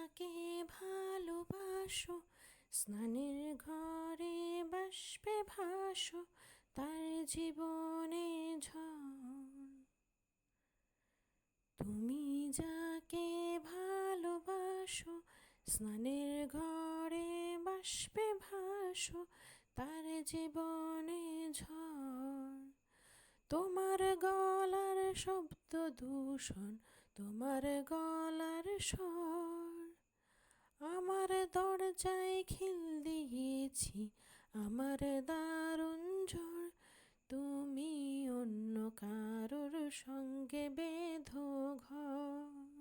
যাকে ভালোবাসো, স্নানের ঘরে বাষ্পে ভাসো, তার জীবনে ঝড়। তুমি যাকে ভালোবাসো, স্নানের ঘরে বাষ্পে ভাসো, তার জীবনে ঝড়। তোমার গলার শব্দ দূষণ, তোমার গলার স্বর। আমার দরজায় খিল দিয়েছি, আমার দারুণ ঝড়। তুমি অন্য কারোর সঙ্গে বেঁধো ঘর।